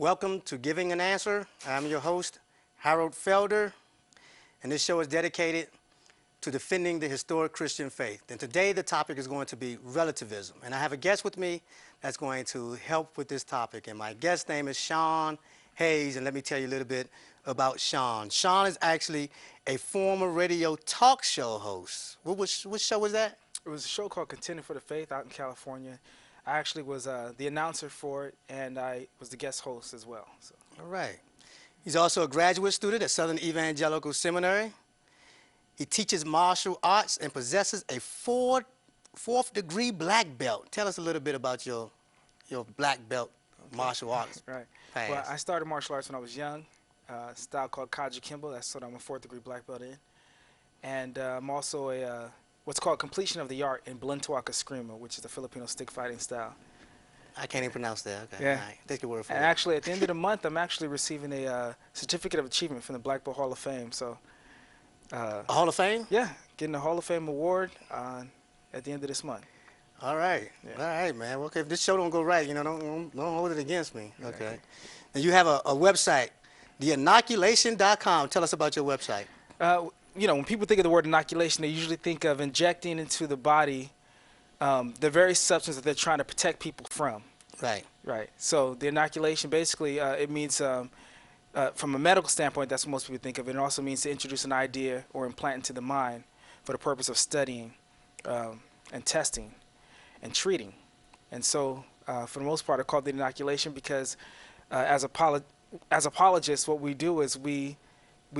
Welcome to Giving an Answer. I'm your host, Harold Felder, and this show is dedicated to defending the historic Christian faith. And today the topic is going to be relativism. And I have a guest with me that's going to help with this topic. And my guest's name is Shawn Hayes, and let me tell you a little bit about Shawn. Shawn is actually a former radio talk show host. What show was that? It was a show called Contending for the Faith out in California. I actually was the announcer for it, and I was the guest host as well. So. All right. He's also a graduate student at Southern Evangelical Seminary. He teaches martial arts and possesses a fourth degree black belt. Tell us a little bit about your black belt martial arts. Right. Past. Well, I started martial arts when I was young, a style called Kaji Kimbo. That's what I'm a fourth degree black belt in. And I'm also a what's called completion of the art in Blentuaka Eskrima, which is the Filipino stick fighting style. I can't even pronounce that. Okay. Yeah. All right. Take your word for it. And actually, at the end of the month, I'm actually receiving a certificate of achievement from the Black Belt Hall of Fame. So. A Hall of Fame? Yeah, getting a Hall of Fame award at the end of this month. All right. Yeah. All right, man. Well, okay, if this show don't go right, don't hold it against me. Okay. And you have a website, theinoculation.com. Tell us about your website. When people think of the word inoculation, they usually think of injecting into the body the very substance that they're trying to protect people from. Right. Right. So the inoculation, basically, it means, from a medical standpoint, that's what most people think of. It also means to introduce an idea or implant into the mind for the purpose of studying and testing and treating. And so, for the most part, I call it the inoculation because as apologists, what we do is we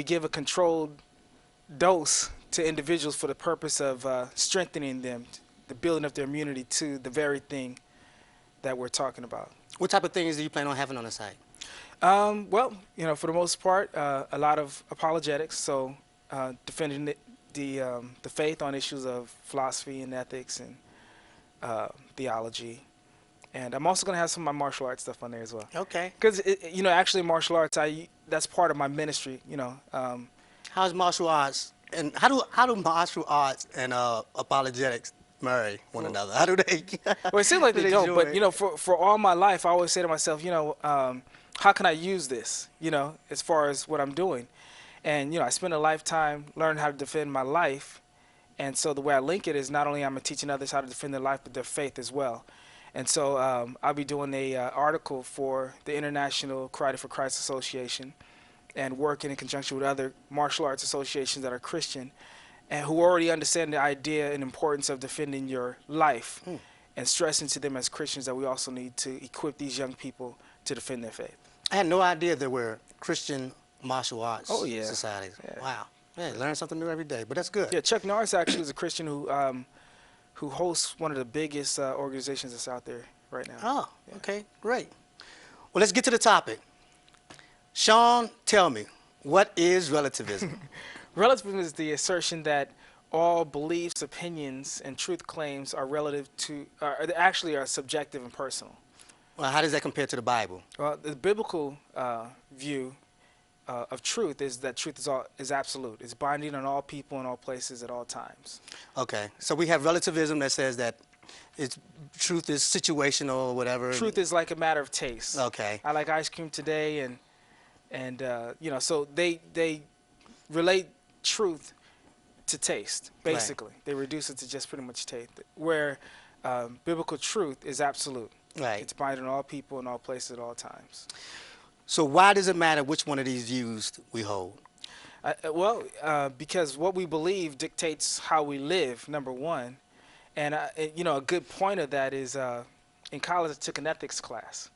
give a controlled dose to individuals for the purpose of strengthening them, the building of their immunity to the very thing that we're talking about. What type of things do you plan on having on the site? Well, for the most part, a lot of apologetics, so defending the faith on issues of philosophy and ethics and theology. And I'm also going to have some of my martial arts stuff on there as well. Okay. Because, actually martial arts, that's part of my ministry, How's martial arts, and how do martial arts and apologetics marry one another? How do they? Well, it seems like they don't, join? but, for all my life, I always say to myself, how can I use this, as far as what I'm doing? And, I spent a lifetime learning how to defend my life. And so the way I link it is not only am I teaching others how to defend their life, but their faith as well. And so I'll be doing a article for the International Karate for Christ Association and working in conjunction with other martial arts associations that are Christian and who already understand the idea and importance of defending your life and stressing to them as Christians that we also need to equip these young people to defend their faith. I had no idea there were Christian martial arts societies. Yeah. Wow. Yeah, learn something new every day, but that's good. Yeah, Chuck Norris actually is a Christian who hosts one of the biggest organizations that's out there right now. Oh, okay, great. Well, let's get to the topic. Shawn, tell me, what is relativism? Relativism is the assertion that all beliefs, opinions, and truth claims are relative to, actually are subjective and personal. Well, how does that compare to the Bible? Well, the biblical view of truth is that truth is absolute. It's binding on all people in all places at all times. Okay, so we have relativism that says that truth is situational or whatever. Truth is like a matter of taste. Okay. I like ice cream today, and so they relate truth to taste, basically. Right. They reduce it to just pretty much taste, where biblical truth is absolute. Right. It's binding on all people in all places at all times. So why does it matter which one of these views we hold? Because what we believe dictates how we live, number one. And, a good point of that is in college I took an ethics class.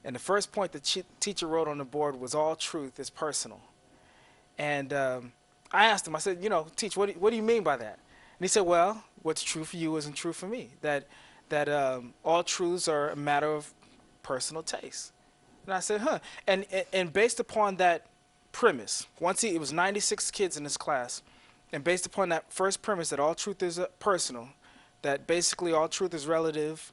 And the first point the teacher wrote on the board was all truth is personal. And I asked him, I said, teach, what do you mean by that? And he said, well, what's true for you isn't true for me. That all truths are a matter of personal taste. And I said, huh. And based upon that premise, it was 96 kids in this class, and based upon that first premise that all truth is personal, that basically all truth is relative,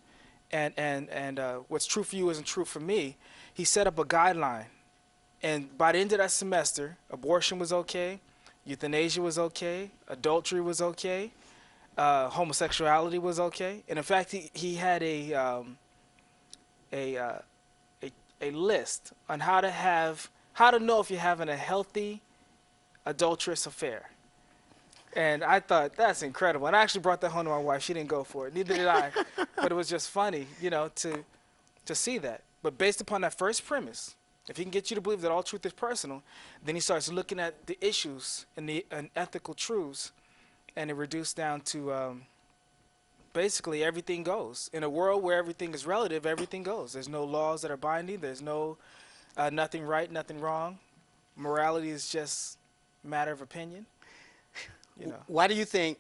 and what's true for you isn't true for me, he set up a guideline. And by the end of that semester, abortion was okay, euthanasia was okay, adultery was okay, homosexuality was okay. And in fact, he had a a list on how to know if you're having a healthy adulterous affair. And I thought that's incredible. And I actually brought that home to my wife. She didn't go for it. Neither did I. But it was just funny, to see that. But based upon that first premise, if he can get you to believe that all truth is personal, then he starts looking at the issues and ethical truths, and it reduced down to basically everything goes. In a world where everything is relative, everything goes. There's no laws that are binding. There's no nothing right, nothing wrong. Morality is just a matter of opinion. Why do you think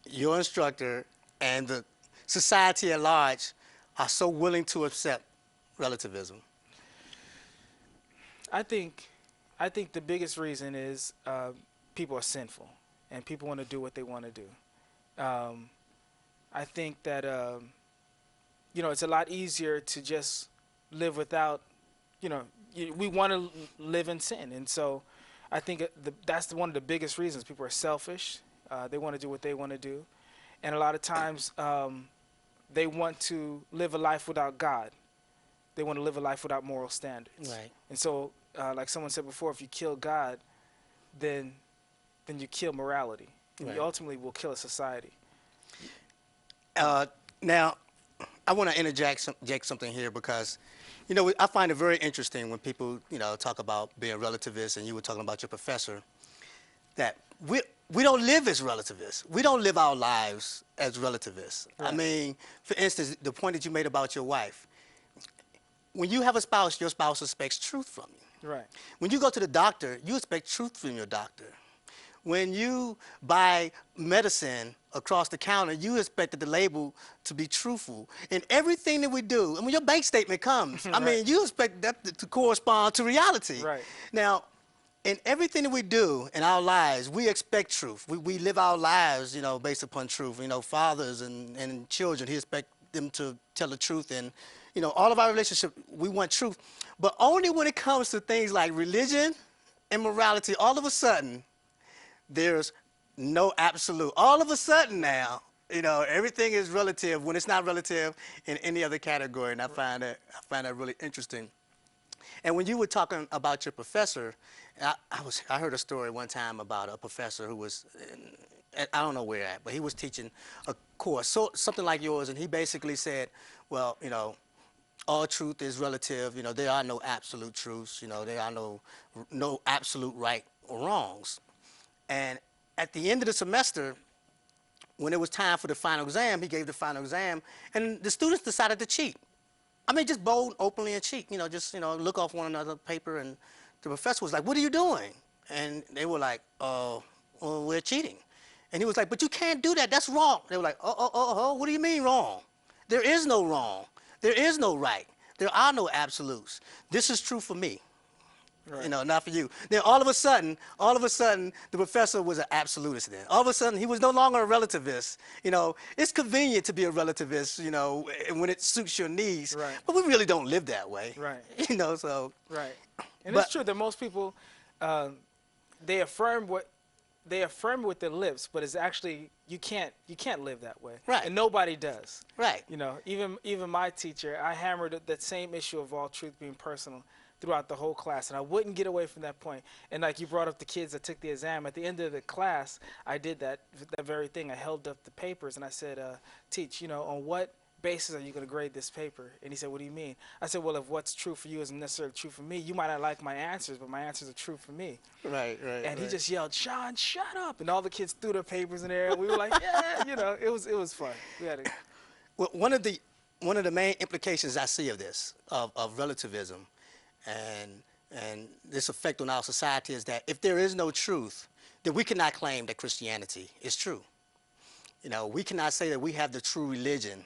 your instructor and the society at large are so willing to accept relativism? I think the biggest reason is people are sinful, and people want to do what they want to do. I think that it's a lot easier to just live without, we want to live in sin, and so I think that's one of the biggest reasons. People are selfish. They want to do what they want to do, and a lot of times they want to live a life without God. They want to live a life without moral standards. Right. And so, like someone said before, if you kill God, then you kill morality. And you ultimately will kill a society. Now, I want to interject something here because, I find it very interesting when people, talk about being relativists, and you were talking about your professor, that we don't live as relativists. We don't live our lives as relativists. Right. I mean, for instance, the point that you made about your wife. When you have a spouse, your spouse expects truth from you. Right. When you go to the doctor, you expect truth from your doctor. When you buy medicine across the counter, you expect the label to be truthful. In everything that we do, and when your bank statement comes, I mean, you expect that to correspond to reality. Right. Now, in everything that we do in our lives, we expect truth. We live our lives, based upon truth. Fathers and children, he expect them to tell the truth, and all of our relationships, we want truth. But only when it comes to things like religion and morality, all of a sudden, there's no absolute. All of a sudden now, everything is relative when it's not relative in any other category, and I find that really interesting. And when you were talking about your professor, I heard a story one time about a professor who was, I don't know where at, but he was teaching a course, something like yours, and he basically said, well, all truth is relative. There are no absolute truths. There are no absolute right or wrongs. And at the end of the semester, when it was time for the final exam, he gave the final exam, and the students decided to cheat. I mean, just bold, openly, and cheat. Look off one another's paper, and the professor was like, "What are you doing?" And they were like, well, we're cheating." And he was like, "But you can't do that. That's wrong." They were like, "Oh, what do you mean wrong? There is no wrong. There is no right. There are no absolutes. This is true for me, right. Not for you." Then all of a sudden, the professor was an absolutist then. All of a sudden, he was no longer a relativist. It's convenient to be a relativist, when it suits your needs. Right. But we really don't live that way. Right. So. Right. And it's true that most people, they affirm with their lips, but it's actually you can't live that way. Right. And nobody does. Right. Even my teacher, I hammered that same issue of all truth being personal throughout the whole class, and I wouldn't get away from that point. And like you brought up the kids that took the exam, at the end of the class, I did that very thing. I held up the papers and I said, "Teach, on what basis are you going to grade this paper?" And he said, "What do you mean?" I said, "Well, if what's true for you isn't necessarily true for me, you might not like my answers, but my answers are true for me." Right. And he just yelled, "Shawn, shut up!" And all the kids threw their papers in there. We were like, "Yeah," it was fun. We had it. Well, one of the main implications I see of this, of relativism, and this effect on our society is that if there is no truth, then we cannot claim that Christianity is true. We cannot say that we have the true religion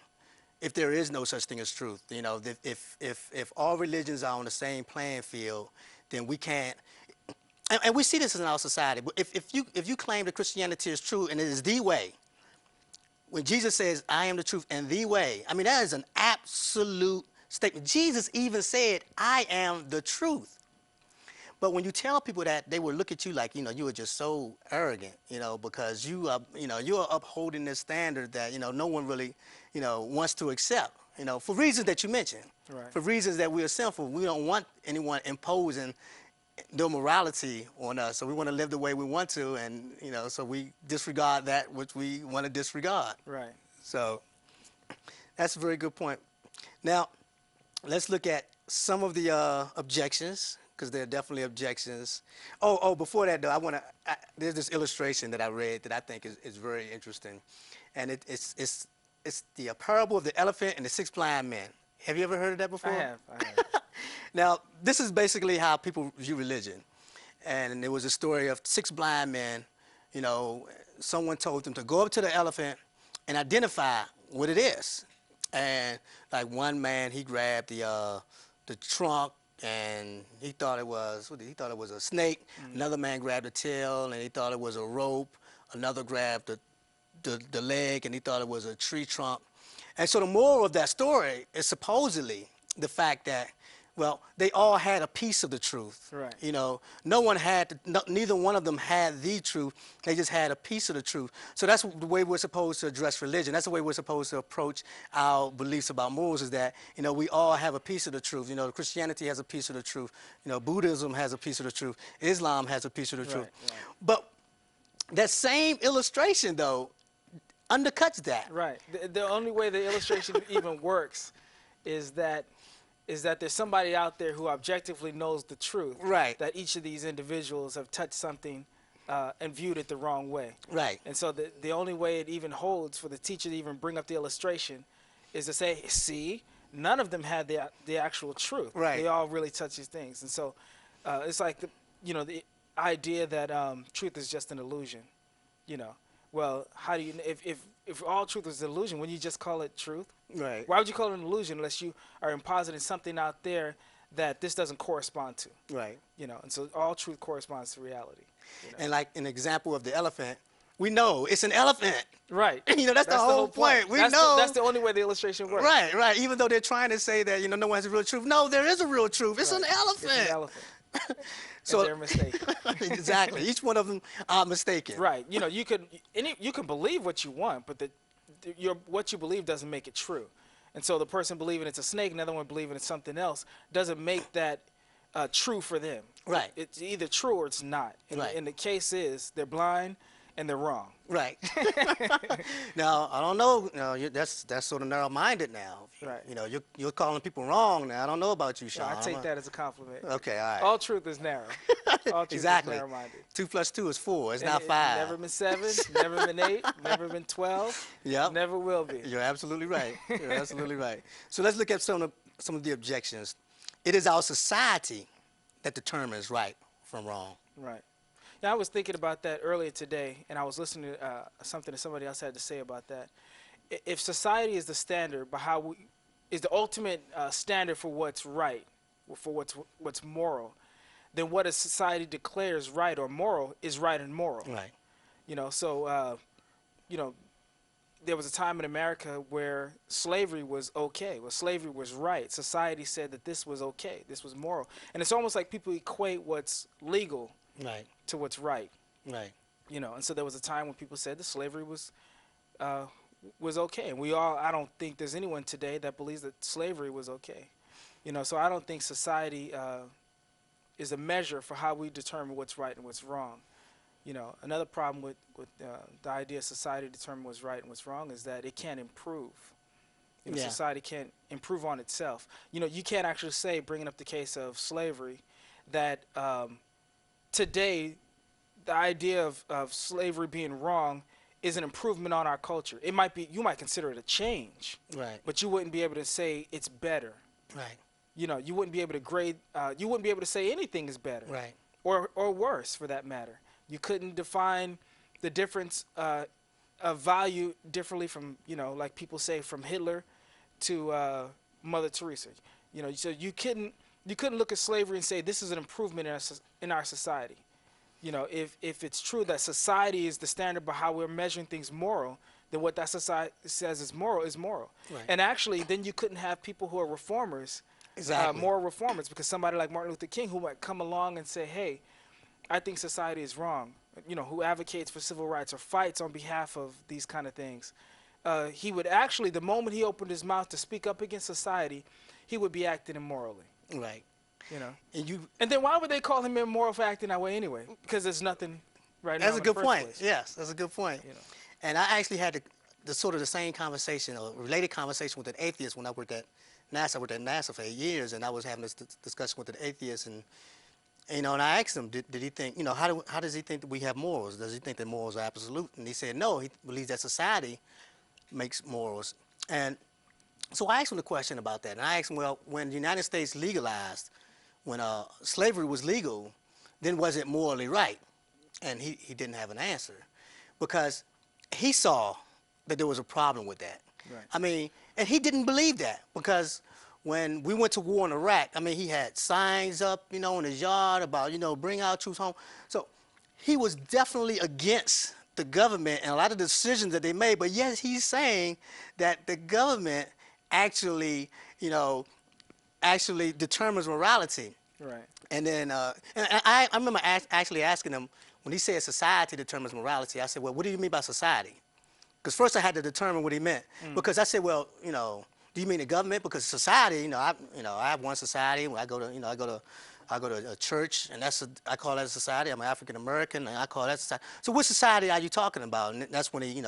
if there is no such thing as truth. If all religions are on the same playing field, then we can't. And we see this in our society. But if you claim that Christianity is true and it is the way, when Jesus says, "I am the truth and the way," I mean, that is an absolute statement. Jesus even said, "I am the truth." But when you tell people that, they will look at you like, you are just so arrogant, because you are upholding this standard that, no one really, wants to accept. for reasons that you mentioned, Right. for reasons that we are sinful. We don't want anyone imposing their morality on us, so we want to live the way we want to, and so we disregard that which we want to disregard. Right. So that's a very good point. Now, let's look at some of the objections, because there are definitely objections. Before that, though, there's this illustration that I read that I think is very interesting, and it's the parable of the elephant and the six blind men. Have you ever heard of that before? I have. Now, this is basically how people view religion. And there was a story of six blind men. Someone told them to go up to the elephant and identify what it is. And like one man, he grabbed the trunk and he thought it was a snake. Another man grabbed the tail and he thought it was a rope. Another grabbed the leg and he thought it was a tree trunk. And so the moral of that story is supposedly the fact that, well, they all had a piece of the truth. Right. Neither one of them had the truth. They just had a piece of the truth. So that's the way we're supposed to address religion. That's the way we're supposed to approach our beliefs about morals, is that, we all have a piece of the truth. Christianity has a piece of the truth. Buddhism has a piece of the truth. Islam has a piece of the truth. Right. But that same illustration, though, undercuts that. Right. The only way the illustration even works is that there's somebody out there who objectively knows the truth. Right. That each of these individuals have touched something and viewed it the wrong way. Right. And so the only way it even holds for the teacher to even bring up the illustration is to say, see, none of them had the actual truth. Right. They all really touch these things. And so it's like the idea that truth is just an illusion. Well, how do you if all truth is an illusion, wouldn't you just call it truth? Right. Why would you call it an illusion unless you are impositing something out there that this doesn't correspond to? Right. And so all truth corresponds to reality. And like an example of the elephant, we know it's an elephant. Right. That's the whole point. We know. That's the only way the illustration works. Right, right. Even though they're trying to say that, no one has a real truth. No, there is a real truth. It's Right. an elephant. It's an elephant. So they're mistaken. Exactly. Each one of them are mistaken. Right. You can believe what you want, but what you believe doesn't make it true. And so the person believing it's a snake, another one believing it's something else, doesn't make that true for them. Right. It's either true or it's not. Right. And the case is they're blind and they're wrong. Right. Now, I don't know. That's sort of narrow-minded now. Right. You're calling people wrong now. I don't know about you, Shawn. Yeah, I take that as a compliment. Okay, all right. All truth is narrow. All truth Exactly. is narrow-minded. 2 + 2 is 4. It's And not it's 5. Never been 7, never been 8, never been 12. Yep. Never will be. You're absolutely right. You're absolutely right. So let's look at some of the objections. It is our society that determines right from wrong. Right. Yeah, I was thinking about that earlier today, and I was listening to something that somebody else had to say about that. If society is the standard, but is the ultimate standard for what's right, for what's moral, then what a society declares right or moral is right and moral. Right. So there was a time in America where slavery was okay, where slavery was right. Society said that this was okay, this was moral. And it's almost like people equate what's legal Right. to what's right. Right. And so there was a time when people said that slavery was okay. And I don't think there's anyone today that believes that slavery was okay. So I don't think society is a measure for how we determine what's right and what's wrong. Another problem with the idea of society determining what's right and what's wrong is that it can't improve. Yeah. Society can't improve on itself. You can't actually say, bringing up the case of slavery, that today the idea of slavery being wrong is an improvement on our culture. You might consider it a change. Right. But you wouldn't be able to say it's better. Right. You wouldn't be able to grade. You wouldn't be able to say anything is better. Right. Or worse, for that matter. You couldn't define the difference of value differently from, like people say, from Hitler to Mother Teresa. So you couldn't look at slavery and say this is an improvement in our society. If it's true that society is the standard by how we're measuring things moral, then what that society says is moral is moral. Right. And actually, then you couldn't have people who are reformers, Exactly. moral reformers, because somebody like Martin Luther King who might come along and say, hey, I think society is wrong, who advocates for civil rights or fights on behalf of these kind of things, he would actually, the moment he opened his mouth to speak up against society, he would be acting immorally. Right. You know. And you. And then why would they call him immoral for acting that way anyway? Because there's nothing right now That's a in the good first point. place. Yes, that's a good point. You know. And I actually had the sort of the same conversation or related conversation with an atheist when I worked at NASA. I worked at NASA for 8 years, and I was having this discussion with an atheist, and you know, and I asked him, did he think, you know, how does he think that we have morals? Does he think that morals are absolute? And he said no. He believes that society makes morals. And so I asked him the question about that, and I asked him, well, when the United States legalized, when slavery was legal, then was it morally right? And he didn't have an answer, because he saw that there was a problem with that. Right. I mean, and he didn't believe that, because when we went to war in Iraq, I mean, he had signs up, you know, in his yard about, you know, bring our troops home. So he was definitely against the government and a lot of the decisions that they made, but yes, he's saying that the government actually, you know, actually determines morality. Right. And then, and I remember actually asking him, when he said society determines morality, I said, well, what do you mean by society? Because first I had to determine what he meant. Because I said, well, you know, do you mean the government? Because society, you know, I have one society. I go to, you know, I go to a church, and I call that a society. I'm African American, and I call that society. So what society are you talking about? And that's when he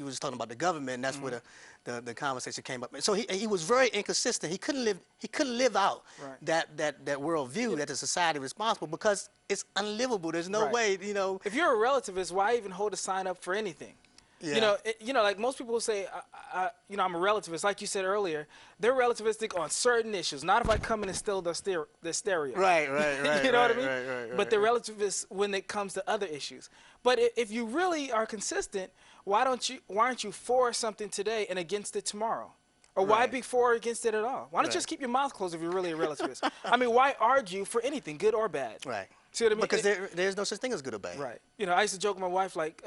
was talking about the government, and that's where the conversation came up. So he was very inconsistent. He couldn't live out Right. that worldview that the society is responsible, because it's unlivable. There's no Right. way, you know. If you're a relativist, why even hold a sign up for anything? Yeah. You know, like most people will say, you know, I'm a relativist. Like you said earlier, they're relativistic on certain issues. Not if I come in and steal their stereo. Right. You know what I mean? Right. But they're relativists when it comes to other issues. But if you really are consistent, why aren't you for something today and against it tomorrow? Or why Right. be for or against it at all? Why don't you Right. just keep your mouth closed if you're really a relativist? I mean, why argue for anything, good or bad? Right. See what I mean? Because there's no such thing as good or bad. Right. You know, I used to joke with my wife, like,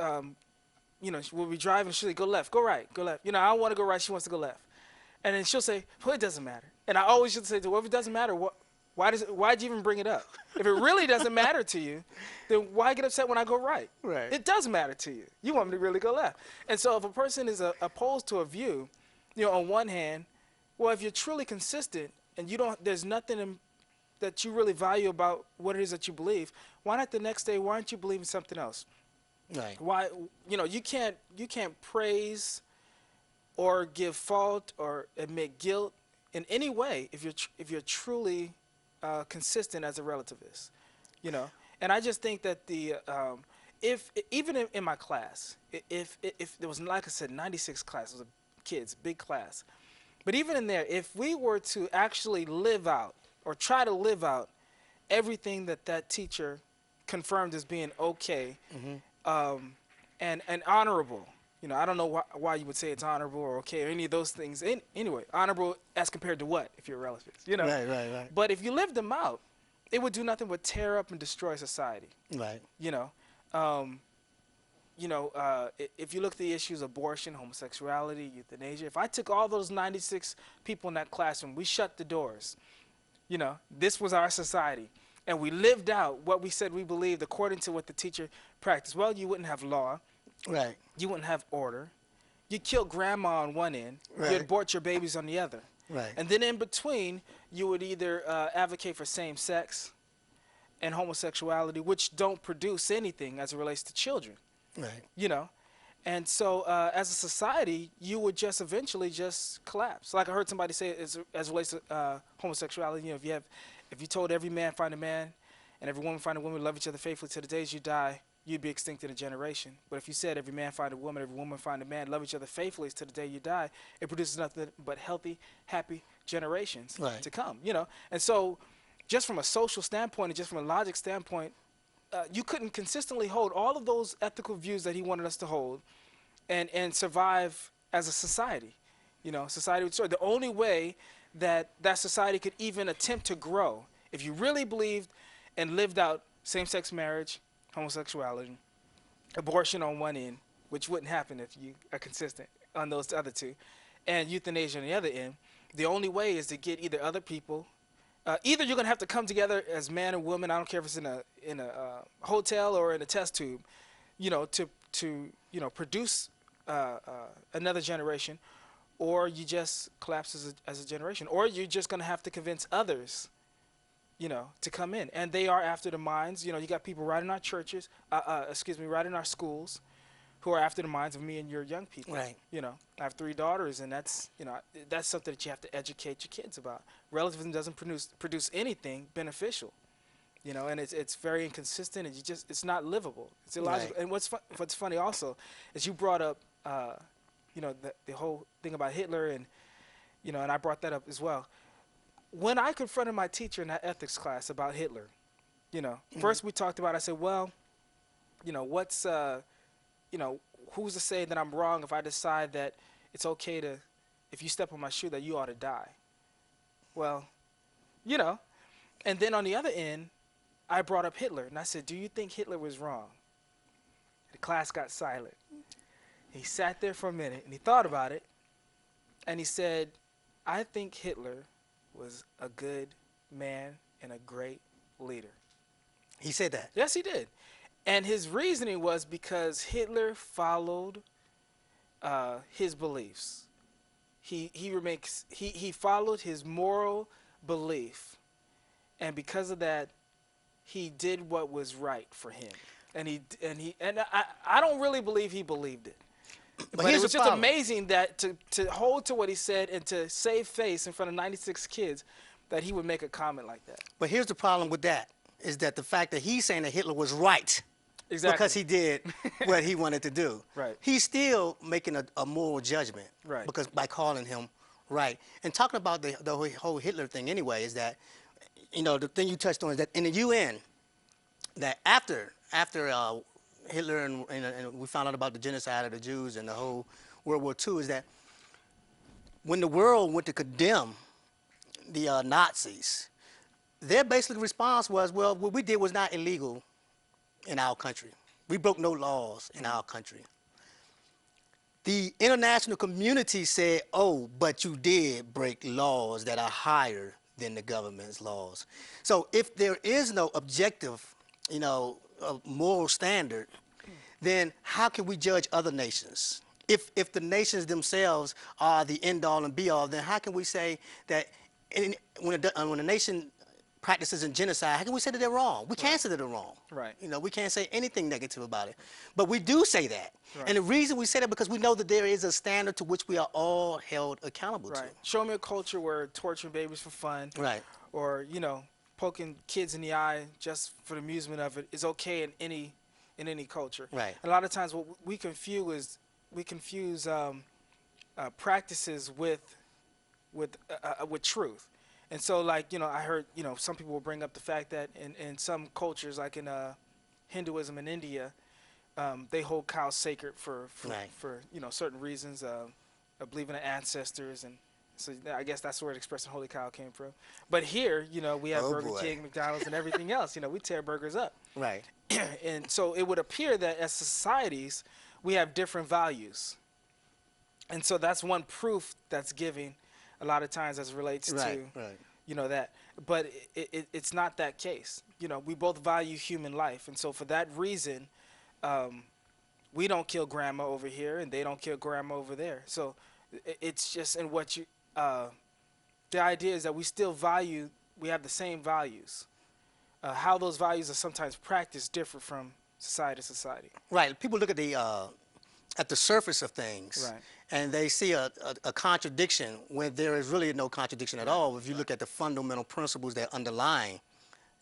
you know, we'll be driving, she'll say, go left, go right, go left. You know, I want to go right, she wants to go left. And then she'll say, well, it doesn't matter. And I always should say to her, well, if it doesn't matter, why'd you even bring it up? If it really doesn't matter to you, then why get upset when I go right? Right. It does matter to you. You want me to really go left. And so if a person is opposed to a view, you know, on one hand, well, if you're truly consistent and there's nothing that you really value about what it is that you believe, why not the next day, why aren't you believing something else? Right. Why, you know, you can't praise or give fault or admit guilt in any way if you're truly consistent as a relativist, you know. And I just think that if even in my class, if there was, like I said, 96 classes of kids, big class, but even in there, if we were to actually live out or try to live out everything that teacher confirmed as being okay. And honorable. You know, I don't know why you would say it's honorable or okay or any of those things. Anyway, honorable as compared to what, if you're a relativist, you know? Right. But if you lived them out, it would do nothing but tear up and destroy society. Right. You know, if you look at the issues of abortion, homosexuality, euthanasia, if I took all those 96 people in that classroom, we shut the doors. You know, this was our society. And we lived out what we said we believed according to what the teacher practiced. Well, you wouldn't have law. Right. You wouldn't have order. You'd kill grandma on one end. Right. You'd abort your babies on the other. Right. And then in between, you would either advocate for same sex and homosexuality, which don't produce anything as it relates to children. Right. You know? And so as a society, you would just eventually just collapse. Like I heard somebody say as it relates to homosexuality, you know, if you told every man find a man and every woman find a woman, love each other faithfully to the days you die, you'd be extinct in a generation. But if you said every man find a woman, every woman find a man, love each other faithfully to the day you die, it produces nothing but healthy, happy generations to come, you know. And so just from a social standpoint and just from a logic standpoint, you couldn't consistently hold all of those ethical views that he wanted us to hold and survive as a society. You know, society would. So the only way that society could even attempt to grow, if you really believed and lived out same-sex marriage, homosexuality, abortion on one end, which wouldn't happen if you are consistent on those other two, and euthanasia on the other end, the only way is to get either other people, either you're going to have to come together as man and woman, I don't care if it's in a hotel or in a test tube, you know, to you know, produce another generation, or you just collapse as a generation, or you're just going to have to convince others, to come in. And they are after the minds. You got people right in our churches, right in our schools, who are after the minds of me and your young people. Right. I have 3 daughters, and that's something that you have to educate your kids about. Relativism doesn't produce anything beneficial, and it's very inconsistent, and it's not livable. It's illogical. Right. And what's funny also is you brought up, the whole thing about Hitler, and and I brought that up as well. When I confronted my teacher in that ethics class about Hitler, first we talked about, I said, well, what's who's to say that I'm wrong if I decide that it's okay to, if you step on my shoe, that you ought to die? Well, and then on the other end, I brought up Hitler, and I said, do you think Hitler was wrong? The class got silent. He sat there for a minute, and he thought about it, and he said, I think Hitler was a good man and a great leader. He said that? Yes, he did. And his reasoning was because Hitler followed his beliefs. He followed his moral belief, and because of that, he did what was right for him. And I don't really believe he believed it. But it was just amazing that to hold to what he said and to save face in front of 96 kids, that he would make a comment like that. But here's the problem with that, is that the fact that he's saying that Hitler was right. Exactly. Because he did what he wanted to do. Right. He's still making a moral judgment. Right. Because by calling him right. And talking about the whole Hitler thing anyway is that, the thing you touched on is that in the UN, that after Hitler and we found out about the genocide of the Jews and the whole World War II, is that when the world went to condemn the Nazis, their basic response was, well, what we did was not illegal in our country. We broke no laws in our country. The international community said, oh, but you did break laws that are higher than the government's laws. So if there is no objective, moral standard, then how can we judge other nations? If the nations themselves are the end-all and be-all, then how can we say that when a nation practices in genocide, how can we say that they're wrong? We can't say that they're wrong. Right. We can't say anything negative about it. But we do say that. Right. And the reason we say that because we know that there is a standard to which we are all held accountable to. Show me a culture where torturing babies for fun, Right. or poking kids in the eye just for the amusement of it is okay in any culture. Right. And a lot of times what we confuse practices with truth. And so, I heard, some people will bring up the fact that in some cultures, like in Hinduism in India, they hold cows sacred for certain reasons, believing in ancestors, and so I guess that's where the expression "holy cow" came from. But here, we have Burger King, McDonald's, and everything else. We tear burgers up. Right. And so it would appear that as societies, we have different values. And so that's one proof that's given a lot of times as it relates to, that. But it's not that case. We both value human life. And so for that reason, we don't kill grandma over here and they don't kill grandma over there. So it's just in what the idea is that we still we have the same values. How those values are sometimes practiced differ from society to society. Right. People look at the surface of things, right, and they see a contradiction when there is really no contradiction at all. If you look at the fundamental principles that underlie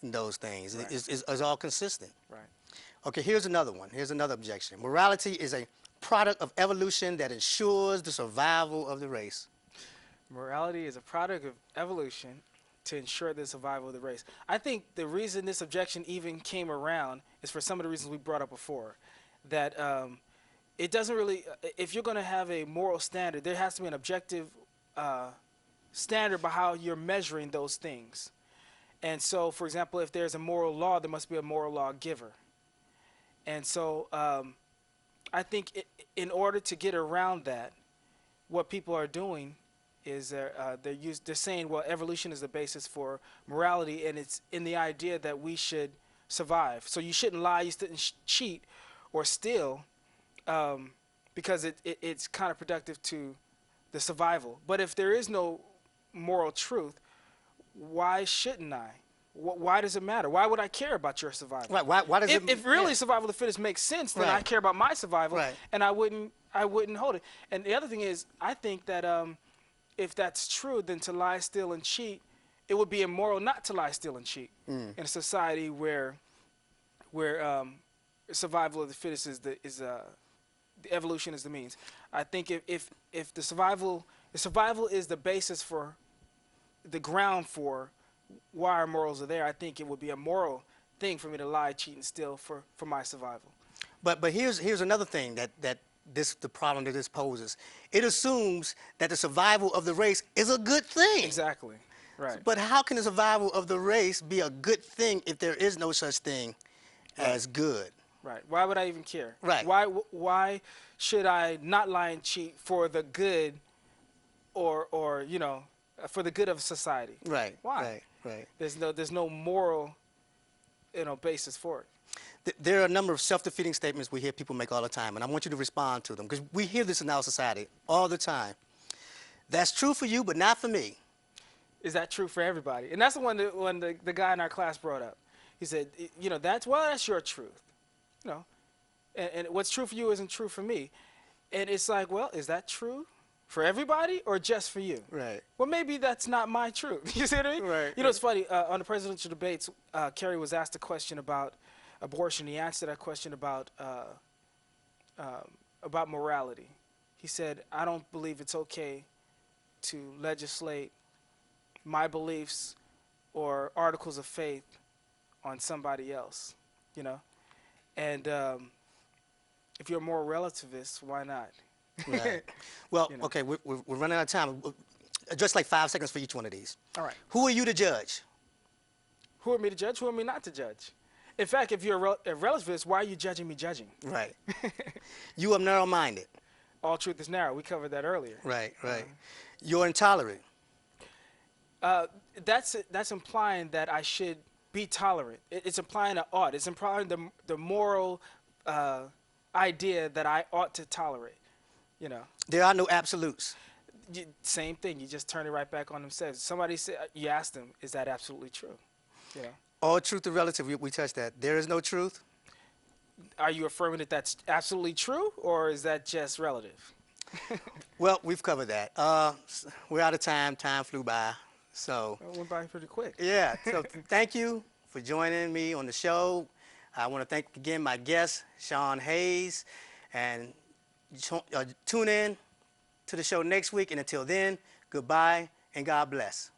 those things, it's all consistent. Right. Okay, here's another one. Here's another objection. Morality is a product of evolution that ensures the survival of the race. Morality is a product of evolution to ensure the survival of the race. I think the reason this objection even came around is for some of the reasons we brought up before. That it doesn't really, if you're going to have a moral standard, there has to be an objective standard by how you're measuring those things. And so, for example, if there's a moral law, there must be a moral law giver. And so I think in order to get around that, what people are doing is they're saying, well, evolution is the basis for morality, and it's in the idea that we should survive. So you shouldn't lie, you shouldn't cheat or steal because it's counterproductive to the survival. But if there is no moral truth, why shouldn't I? Why does it matter? Why would I care about your survival? Right. Why does it? If really yeah. survival of the fittest makes sense, then I Right. care about my survival, Right. and I wouldn't hold it. And the other thing is, I think that if that's true, then to lie, steal, and cheat, it would be immoral not to lie, steal, and cheat in a society where survival of the fittest is the evolution is the means. I think if the survival is the basis for the ground for why our morals are there, I think it would be a moral thing for me to lie, cheat, and steal for my survival. But here's another thing that the problem that this poses. It assumes that the survival of the race is a good thing. Exactly. Right. But how can the survival of the race be a good thing if there is no such thing as good? Right. Why would I even care? Right. Why should I not lie and cheat for the good, or for the good of society? Right. Why? Right. There's no moral, basis for it. There are a number of self-defeating statements we hear people make all the time, and I want you to respond to them because we hear this in our society all the time. That's true for you, but not for me. Is that true for everybody? And that's the one that when the guy in our class brought up. He said, that's your truth, and what's true for you isn't true for me. And it's like, well, is that true for everybody or just for you? Right. Well, maybe that's not my truth. You see what I mean? Right. It's funny. On the presidential debates, Kerry was asked a question about abortion. He answered that question about morality. He said, I don't believe it's okay to legislate my beliefs or articles of faith on somebody else, And if you're a moral relativist, why not? Right. Well, okay, we're running out of time. Just like 5 seconds for each one of these. All right. Who are you to judge? Who are me to judge? Who are me not to judge? In fact, if you're a relativist, why are you judging me judging? Right. You are narrow-minded. All truth is narrow. We covered that earlier. Right. You're intolerant. That's implying that I should be tolerant. It's implying an ought. It's implying the moral idea that I ought to tolerate. There are no absolutes. Same thing. You just turn it right back on themselves. Somebody said, you asked them, is that absolutely true? All truth is relative. We touched that. There is no truth. Are you affirming that that's absolutely true, or is that just relative? Well, we've covered that. We're out of time. Time flew by. So It went by pretty quick. yeah. So thank you for joining me on the show. I want to thank again my guest, Shawn Hayes, and tune in to the show next week. And until then, goodbye and God bless.